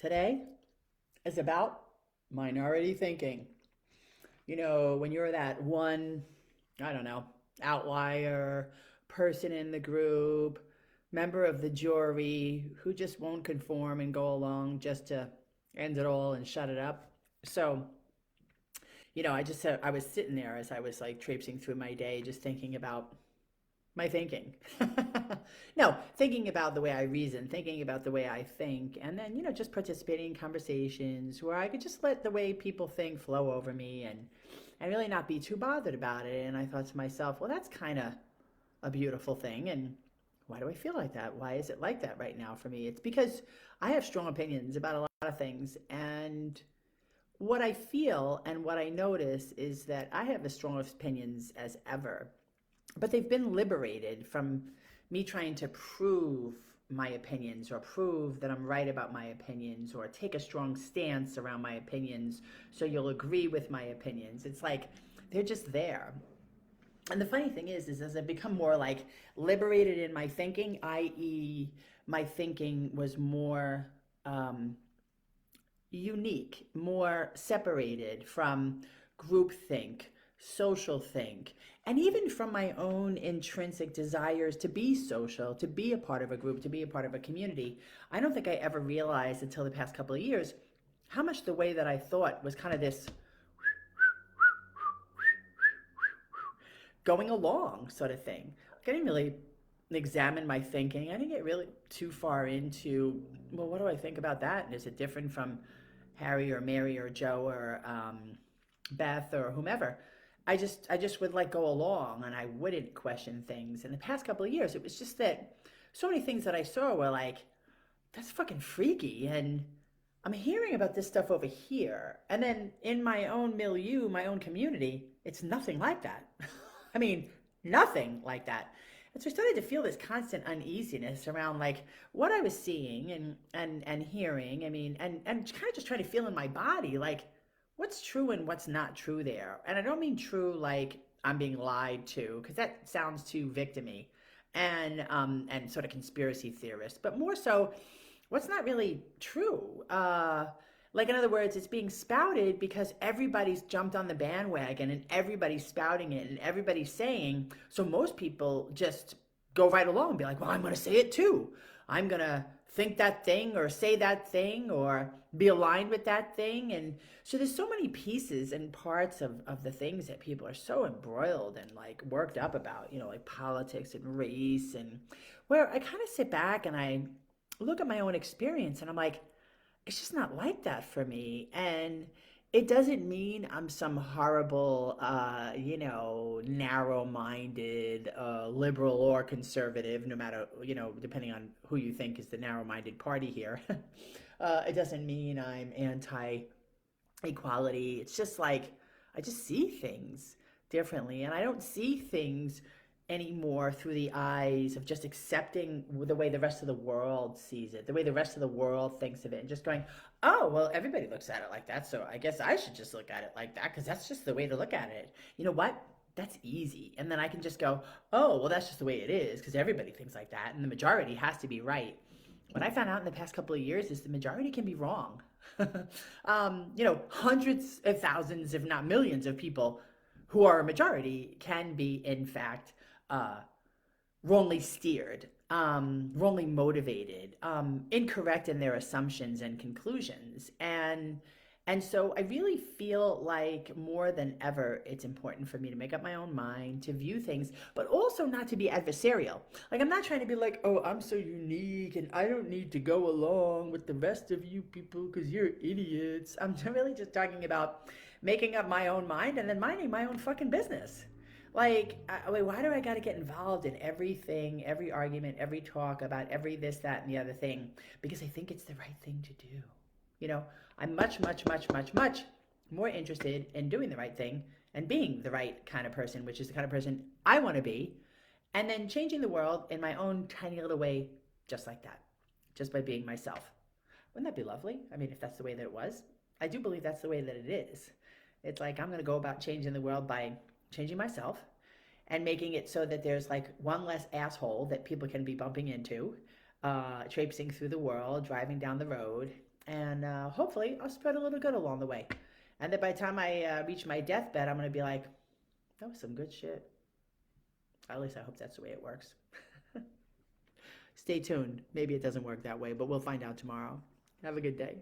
today is about minority thinking. When you're that one, I don't know, outlier, person in the group, member of the jury who just won't conform and go along just to end it all and shut it up. So, I was sitting there as I was like traipsing through my day, just thinking about my thinking. No, thinking about the way I reason, thinking about the way I think, and then, just participating in conversations where I could just let the way people think flow over me and really not be too bothered about it. And I thought to myself, well, that's kind of a beautiful thing. And why do I feel like that? Why is it like that right now for me? It's because I have strong opinions about a lot of things. And what I feel and what I notice is that I have as strong opinions as ever, but they've been liberated from me trying to prove my opinions or prove that I'm right about my opinions or take a strong stance around my opinions so you'll agree with my opinions. It's like they're just there. And the funny thing is as I become more like liberated in my thinking, i.e., my thinking was more unique, more separated from groupthink, social think, and even from my own intrinsic desires to be social, to be a part of a group, to be a part of a community. I don't think I ever realized until the past couple of years how much the way that I thought was kind of this going along sort of thing. I didn't really examine my thinking. I didn't get really too far into, well, what do I think about that? And is it different from Harry or Mary or Joe or Beth or whomever? I just would like go along and I wouldn't question things. In the past couple of years, it was just that so many things that I saw were like, that's fucking freaky. And I'm hearing about this stuff over here. And then in my own milieu, my own community, it's nothing like that. I mean, nothing like that. And so I started to feel this constant uneasiness around like what I was seeing and hearing. I mean, and kind of just trying to feel in my body like what's true and what's not true there. And I don't mean true like I'm being lied to, because that sounds too victimy and sort of conspiracy theorist, but more so what's not really true. Like, in other words, it's being spouted because everybody's jumped on the bandwagon and everybody's spouting it and everybody's saying, so most people just go right along and be like, well, I'm going to say it too. I'm going to think that thing or say that thing or be aligned with that thing. And so there's so many pieces and parts of the things that people are so embroiled and like worked up about, like politics and race, and where I kind of sit back and I look at my own experience and I'm like, it's just not like that for me. And it doesn't mean I'm some horrible, narrow-minded, liberal or conservative, no matter, depending on who you think is the narrow-minded party here. It doesn't mean I'm anti-equality. It's just like, I just see things differently. And I don't see things anymore through the eyes of just accepting the way the rest of the world sees it, the way the rest of the world thinks of it, and just going, oh, well, everybody looks at it like that, so I guess I should just look at it like that because that's just the way to look at it. You know what? That's easy. And then I can just go, oh, well, that's just the way it is because everybody thinks like that, and the majority has to be right. What I found out in the past couple of years is the majority can be wrong. Hundreds of thousands, if not millions of people who are a majority can be, in fact, uh, wrongly steered, wrongly motivated, incorrect in their assumptions and conclusions. And so I really feel like more than ever, it's important for me to make up my own mind, to view things, but also not to be adversarial. Like, I'm not trying to be like, oh, I'm so unique and I don't need to go along with the rest of you people because you're idiots. I'm really just talking about making up my own mind and then minding my own fucking business. Like, wait, why do I got to get involved in everything, every argument, every talk about every this, that, and the other thing? Because I think it's the right thing to do. You know, I'm much, much, much, much, much more interested in doing the right thing and being the right kind of person, which is the kind of person I want to be, and then changing the world in my own tiny little way, just like that, just by being myself. Wouldn't that be lovely? I mean, if that's the way that it was, I do believe that's the way that it is. It's like I'm going to go about changing the world by changing myself and making it so that there's like one less asshole that people can be bumping into, traipsing through the world, driving down the road, And hopefully I'll spread a little good along the way. And then by the time I reach my deathbed, I'm going to be like, that was some good shit. At least I hope that's the way it works. Stay tuned. Maybe it doesn't work that way, but we'll find out tomorrow. Have a good day.